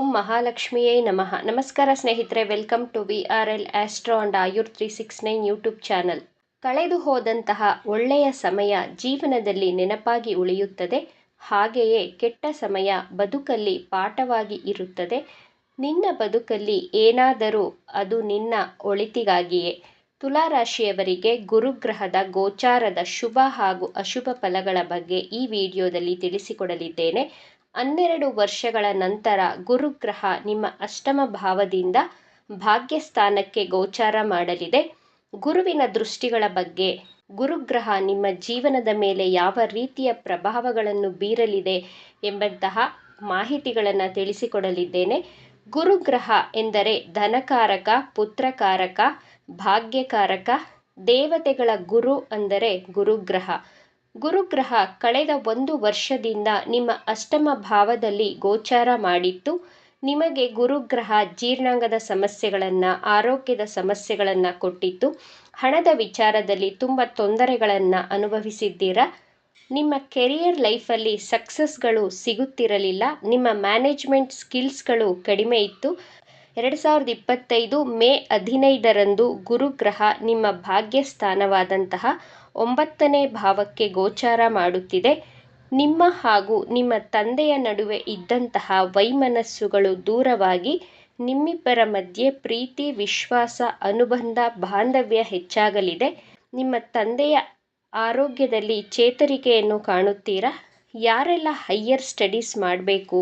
ಮಹಾಲಕ್ಷ್ಮಿಯೇ ನಮಃ. ನಮಸ್ಕಾರ ಸ್ನೇಹಿತರೆ, welcome to VRL astro and Ayur 369 YouTube channel. ಕಳೆದು ಹೋದಂತಹ ಒಳ್ಳೆಯ ಸಮಯ ಜೀವನದಲ್ಲಿ ನೆನಪಾಗಿ ಉಳಿಯುತ್ತದೆ. ಹಾಗೆಯೇ ಕೆಟ್ಟ ಸಮಯ ಬದುಕಲ್ಲಿ ಪಾಠವಾಗಿ ಇರುತ್ತದೆ. ನಿನ್ನ ಬದುಕಲ್ಲಿ ಏನಾದರೂ ಅದು ನಿನ್ನ ಒಳಿತಿಗಾಗಿಯೇ. ತುಲಾರಾಶಿಯವರಿಗೆ ಗುರುಗ್ರಹದ ಗೋಚಾರದ ಶುಭ ಹಾಗೂ ಅಶುಭ ಫಲಗಳ ಬಗ್ಗೆ ಈ ವಿಡಿಯೋದಲ್ಲಿ ತಿಳಿಸಿಕೊಡಲಿದ್ದೇನೆ. 12 ವರ್ಷಗಳ ನಂತರ ಗುರುಗ್ರಹ ನಿಮ್ಮ ಅಷ್ಟಮ ಭಾವದಿಂದ ಭಾಗ್ಯಸ್ಥಾನಕ್ಕೆ ಗೋಚಾರ ಮಾಡಲಿದೆ. ಗುರುವಿನ ದೃಷ್ಟಿಗಳ ಬಗ್ಗೆ, ಗುರುಗ್ರಹ ನಿಮ್ಮ ಜೀವನದ ಮೇಲೆ ಯಾವ ರೀತಿಯ ಪ್ರಭಾವಗಳನ್ನು ಬೀರಲಿದೆ ಎಂಬಂತಹ ಮಾಹಿತಿಗಳನ್ನು ತಿಳಿಸಿಕೊಡಲಿದ್ದೇನೆ. ಗುರುಗ್ರಹ ಎಂದರೆ ಧನಕಾರಕ, ಪುತ್ರಕಾರಕ, ಭಾಗ್ಯಕಾರಕ. ದೇವತೆಗಳ ಗುರು ಅಂದರೆ ಗುರುಗ್ರಹ. ಗುರುಗ್ರಹ ಕಳೆದ 1 ವರ್ಷದಿಂದ ನಿಮ್ಮ ಅಷ್ಟಮ ಭಾವದಲ್ಲಿ ಗೋಚಾರ ಮಾಡಿತ್ತು. ನಿಮಗೆ ಗುರುಗ್ರಹ ಜೀರ್ಣಾಂಗದ ಸಮಸ್ಯೆಗಳನ್ನು, ಆರೋಗ್ಯದ ಸಮಸ್ಯೆಗಳನ್ನು ಕೊಟ್ಟಿತ್ತು. ಹಣದ ವಿಚಾರದಲ್ಲಿ ತುಂಬ ತೊಂದರೆಗಳನ್ನು ಅನುಭವಿಸಿದ್ದೀರಾ. ನಿಮ್ಮ ಕೆರಿಯರ್ ಲೈಫಲ್ಲಿ ಸಕ್ಸಸ್ಗಳು ಸಿಗುತ್ತಿರಲಿಲ್ಲ. ನಿಮ್ಮ ಮ್ಯಾನೇಜ್ಮೆಂಟ್ ಸ್ಕಿಲ್ಸ್ಗಳು ಕಡಿಮೆ ಇತ್ತು. 2025 ಮೇ 15ರಂದು ಗುರುಗ್ರಹ ನಿಮ್ಮ ಭಾಗ್ಯಸ್ಥಾನವಾದಂತಹ 9ನೇ ಭಾವಕ್ಕೆ ಗೋಚಾರ ಮಾಡುತ್ತಿದೆ. ನಿಮ್ಮ ಹಾಗೂ ನಿಮ್ಮ ತಂದೆಯ ನಡುವೆ ಇದ್ದಂತಹ ವೈಮನಸ್ಸುಗಳು ದೂರವಾಗಿ ನಿಮ್ಮಿಬ್ಬರ ಮಧ್ಯೆ ಪ್ರೀತಿ, ವಿಶ್ವಾಸ, ಅನುಬಂಧ, ಬಾಂಧವ್ಯ ಹೆಚ್ಚಾಗಲಿದೆ. ನಿಮ್ಮ ತಂದೆಯ ಆರೋಗ್ಯದಲ್ಲಿ ಚೇತರಿಕೆಯನ್ನು ಕಾಣುತ್ತೀರಾ. ಯಾರೆಲ್ಲ ಹೈಯರ್ ಸ್ಟಡೀಸ್ ಮಾಡಬೇಕು,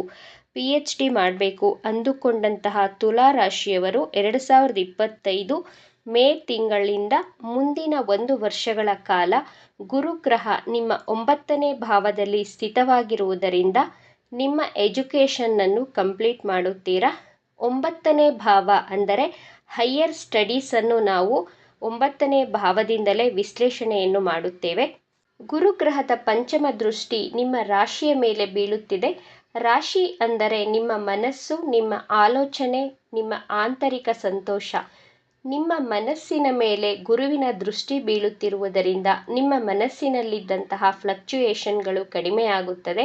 PhD ಮಾಡಬೇಕು ಅಂದುಕೊಂಡಂತಹ ತುಲಾರಾಶಿಯವರು 2025 ಮೇ ತಿಂಗಳಿಂದ ಮುಂದಿನ 1 ವರ್ಷಗಳ ಕಾಲ ಗುರುಗ್ರಹ ನಿಮ್ಮ 9ನೇ ಭಾವದಲ್ಲಿ ಸ್ಥಿತವಾಗಿರುವುದರಿಂದ ನಿಮ್ಮ ಎಜುಕೇಷನ್ನನ್ನು ಕಂಪ್ಲೀಟ್ ಮಾಡುತ್ತೀರಾ. 9ನೇ ಭಾವ ಅಂದರೆ ಹೈಯರ್ ಸ್ಟಡೀಸನ್ನು ನಾವು 9ನೇ ಭಾವದಿಂದಲೇ ವಿಶ್ಲೇಷಣೆಯನ್ನು ಮಾಡುತ್ತೇವೆ. ಗುರುಗ್ರಹದ ಪಂಚಮ ದೃಷ್ಟಿ ನಿಮ್ಮ ರಾಶಿಯ ಮೇಲೆ ಬೀಳುತ್ತಿದೆ. ರಾಶಿ ಅಂದರೆ ನಿಮ್ಮ ಮನಸ್ಸು, ನಿಮ್ಮ ಆಲೋಚನೆ, ನಿಮ್ಮ ಆಂತರಿಕ ಸಂತೋಷ. ನಿಮ್ಮ ಮನಸ್ಸಿನ ಮೇಲೆ ಗುರುವಿನ ದೃಷ್ಟಿ ಬೀಳುತ್ತಿರುವುದರಿಂದ ನಿಮ್ಮ ಮನಸ್ಸಿನಲ್ಲಿದ್ದಂತಹ ಫ್ಲಕ್ಚುಯೇಷನ್ಗಳು ಕಡಿಮೆಯಾಗುತ್ತದೆ.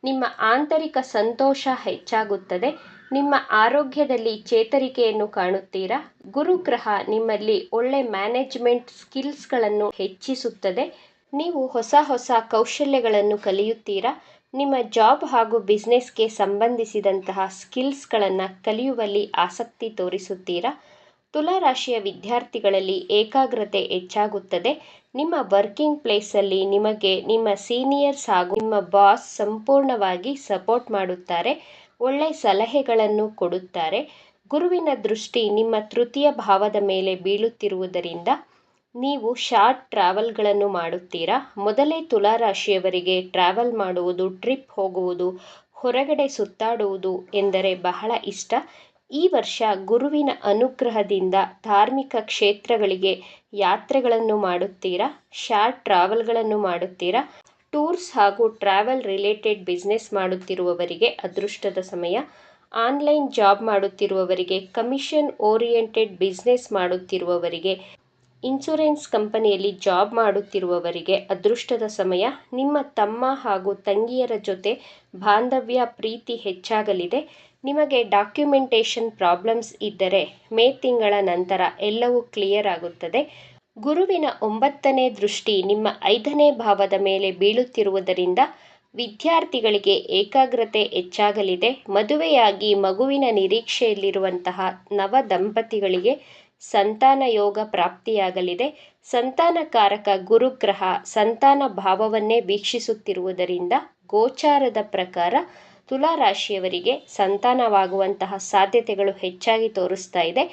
ನಿಮ್ಮ ಆಂತರಿಕ ಸಂತೋಷ ಹೆಚ್ಚಾಗುತ್ತದೆ. ನಿಮ್ಮ ಆರೋಗ್ಯದಲ್ಲಿ ಚೇತರಿಕೆಯನ್ನು ಕಾಣುತ್ತೀರಾ. ಗುರುಗ್ರಹ ನಿಮ್ಮಲ್ಲಿ ಒಳ್ಳೆ ಮ್ಯಾನೇಜ್ಮೆಂಟ್ ಸ್ಕಿಲ್ಸ್ಗಳನ್ನು ಹೆಚ್ಚಿಸುತ್ತದೆ. ನೀವು ಹೊಸ ಕೌಶಲ್ಯಗಳನ್ನು ಕಲಿಯುತ್ತೀರಾ. ನಿಮ್ಮ ಜಾಬ್ ಹಾಗೂ ಬಿಸ್ನೆಸ್ಗೆ ಸಂಬಂಧಿಸಿದಂತಹ ಸ್ಕಿಲ್ಸ್ಗಳನ್ನು ಕಲಿಯುವಲ್ಲಿ ಆಸಕ್ತಿ ತೋರಿಸುತ್ತೀರಾ. ತುಲಾರಾಶಿಯ ವಿದ್ಯಾರ್ಥಿಗಳಲ್ಲಿ ಏಕಾಗ್ರತೆ ಹೆಚ್ಚಾಗುತ್ತದೆ. ನಿಮ್ಮ ವರ್ಕಿಂಗ್ ಪ್ಲೇಸಲ್ಲಿ ನಿಮಗೆ ನಿಮ್ಮ ಸೀನಿಯರ್ಸ್ ಹಾಗೂ ನಿಮ್ಮ ಬಾಸ್ ಸಂಪೂರ್ಣವಾಗಿ ಸಪೋರ್ಟ್ ಮಾಡುತ್ತಾರೆ. ಒಳ್ಳೆ ಸಲಹೆಗಳನ್ನು ಕೊಡುತ್ತಾರೆ. ಗುರುವಿನ ದೃಷ್ಟಿ ನಿಮ್ಮ ತೃತೀಯ ಭಾವದ ಮೇಲೆ ಬೀಳುತ್ತಿರುವುದರಿಂದ ನೀವು ಶಾರ್ಟ್ ಟ್ರಾವೆಲ್ಗಳನ್ನು ಮಾಡುತ್ತೀರಾ. ಮೊದಲೇ ತುಲಾರಾಶಿಯವರಿಗೆ ಟ್ರಾವೆಲ್ ಮಾಡುವುದು, ಟ್ರಿಪ್ ಹೋಗುವುದು, ಹೊರಗಡೆ ಸುತ್ತಾಡುವುದು ಎಂದರೆ ಬಹಳ ಇಷ್ಟ. ಈ ವರ್ಷ ಗುರುವಿನ ಅನುಗ್ರಹದಿಂದ ಧಾರ್ಮಿಕ ಕ್ಷೇತ್ರಗಳಿಗೆ ಯಾತ್ರೆಗಳನ್ನು ಮಾಡುತ್ತೀರಾ. ಶಾರ್ಟ್ ಟ್ರಾವೆಲ್ಗಳನ್ನು ಮಾಡುತ್ತೀರಾ. ಟೂರ್ಸ್ ಹಾಗೂ ಟ್ರಾವೆಲ್ ರಿಲೇಟೆಡ್ ಬಿಸ್ನೆಸ್ ಮಾಡುತ್ತಿರುವವರಿಗೆ ಅದೃಷ್ಟದ ಸಮಯ. ಆನ್ಲೈನ್ ಜಾಬ್ ಮಾಡುತ್ತಿರುವವರಿಗೆ, ಕಮಿಷನ್ ಓರಿಯೆಂಟೆಡ್ ಬಿಸ್ನೆಸ್ ಮಾಡುತ್ತಿರುವವರಿಗೆ, ಇನ್ಶೂರೆನ್ಸ್ ಕಂಪನಿಯಲ್ಲಿ ಜಾಬ್ ಮಾಡುತ್ತಿರುವವರಿಗೆ ಅದೃಷ್ಟದ ಸಮಯ. ನಿಮ್ಮ ತಮ್ಮ ಹಾಗೂ ತಂಗಿಯರ ಜೊತೆ ಬಾಂಧವ್ಯ, ಪ್ರೀತಿ ಹೆಚ್ಚಾಗಲಿದೆ. ನಿಮಗೆ ಡಾಕ್ಯುಮೆಂಟೇಷನ್ ಪ್ರಾಬ್ಲಮ್ಸ್ ಇದ್ದರೆ ಮೇ ತಿಂಗಳ ನಂತರ ಎಲ್ಲವೂ ಕ್ಲಿಯರ್ ಆಗುತ್ತದೆ. ಗುರುವಿನ 9ನೇ ದೃಷ್ಟಿ ನಿಮ್ಮ 5ನೇ ಭಾವದ ಮೇಲೆ ಬೀಳುತ್ತಿರುವುದರಿಂದ ವಿದ್ಯಾರ್ಥಿಗಳಿಗೆ ಏಕಾಗ್ರತೆ ಹೆಚ್ಚಾಗಲಿದೆ. ಮದುವೆಯಾಗಿ ಮಗುವಿನ ನಿರೀಕ್ಷೆಯಲ್ಲಿರುವಂತಹ ನವ ದಂಪತಿಗಳಿಗೆ ಸಂತಾನ ಯೋಗ ಪ್ರಾಪ್ತಿಯಾಗಲಿದೆ. ಸಂತಾನಕಾರಕ ಗುರುಗ್ರಹ ಸಂತಾನ ಭಾವವನ್ನೇ ವೀಕ್ಷಿಸುತ್ತಿರುವುದರಿಂದ ಗೋಚಾರದ ಪ್ರಕಾರ ತುಲಾರಾಶಿಯವರಿಗೆ ಸಂತಾನವಾಗುವಂತಹ ಸಾಧ್ಯತೆಗಳು ಹೆಚ್ಚಾಗಿ ತೋರಿಸ್ತಾ ಇದೆ.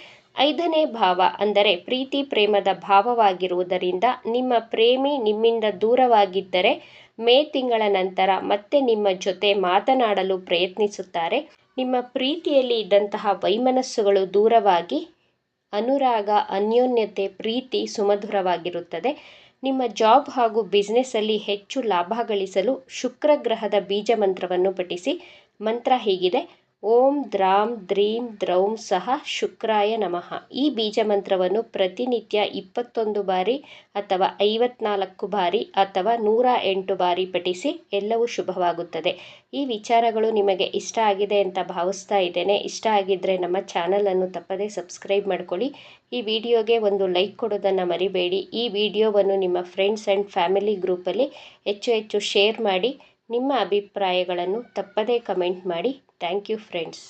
5ನೇ ಭಾವ ಅಂದರೆ ಪ್ರೀತಿ ಪ್ರೇಮದ ಭಾವವಾಗಿರುವುದರಿಂದ ನಿಮ್ಮ ಪ್ರೇಮಿ ನಿಮ್ಮಿಂದ ದೂರವಾಗಿದ್ದರೆ ಮೇ ತಿಂಗಳ ನಂತರ ಮತ್ತೆ ನಿಮ್ಮ ಜೊತೆ ಮಾತನಾಡಲು ಪ್ರಯತ್ನಿಸುತ್ತಾರೆ. ನಿಮ್ಮ ಪ್ರೀತಿಯಲ್ಲಿ ಇದ್ದಂತಹ ವೈಮನಸ್ಸುಗಳು ದೂರವಾಗಿ ಅನುರಾಗ, ಅನ್ಯೋನ್ಯತೆ, ಪ್ರೀತಿ ಸುಮಧುರವಾಗಿರುತ್ತದೆ. ನಿಮ್ಮ ಜಾಬ್ ಹಾಗೂ ಬಿಸ್ನೆಸ್ಸಲ್ಲಿ ಹೆಚ್ಚು ಲಾಭ ಗಳಿಸಲು ಶುಕ್ರ ಗ್ರಹದ ಬೀಜ ಮಂತ್ರವನ್ನು ಪಠಿಸಿ. ಮಂತ್ರ ಹೀಗಿದೆ: ಓಂ ದ್ರಾಂ ದ್ರೀಂ ದ್ರೌಂ ಸಹ ಶುಕ್ರಾಯ ನಮಃ. ಈ ಬೀಜ ಮಂತ್ರವನ್ನು ಪ್ರತಿನಿತ್ಯ 21 ಬಾರಿ ಅಥವಾ 54 ಬಾರಿ ಅಥವಾ 108 ಬಾರಿ ಪಠಿಸಿ, ಎಲ್ಲವೂ ಶುಭವಾಗುತ್ತದೆ. ಈ ವಿಚಾರಗಳು ನಿಮಗೆ ಇಷ್ಟ ಆಗಿದೆ ಅಂತ ಭಾವಿಸ್ತಾ ಇದ್ದೇನೆ. ಇಷ್ಟ ಆಗಿದ್ದರೆ ನಮ್ಮ ಚಾನಲನ್ನು ತಪ್ಪದೇ ಸಬ್ಸ್ಕ್ರೈಬ್ ಮಾಡ್ಕೊಳ್ಳಿ. ಈ ವಿಡಿಯೋಗೆ ಒಂದು ಲೈಕ್ ಕೊಡೋದನ್ನು ಮರಿಬೇಡಿ. ಈ ವಿಡಿಯೋವನ್ನು ನಿಮ್ಮ ಫ್ರೆಂಡ್ಸ್ ಆ್ಯಂಡ್ ಫ್ಯಾಮಿಲಿ ಗ್ರೂಪಲ್ಲಿ ಹೆಚ್ಚು ಶೇರ್ ಮಾಡಿ. ನಿಮ್ಮ ಅಭಿಪ್ರಾಯಗಳನ್ನು ತಪ್ಪದೇ ಕಮೆಂಟ್ ಮಾಡಿ. Thank you friends.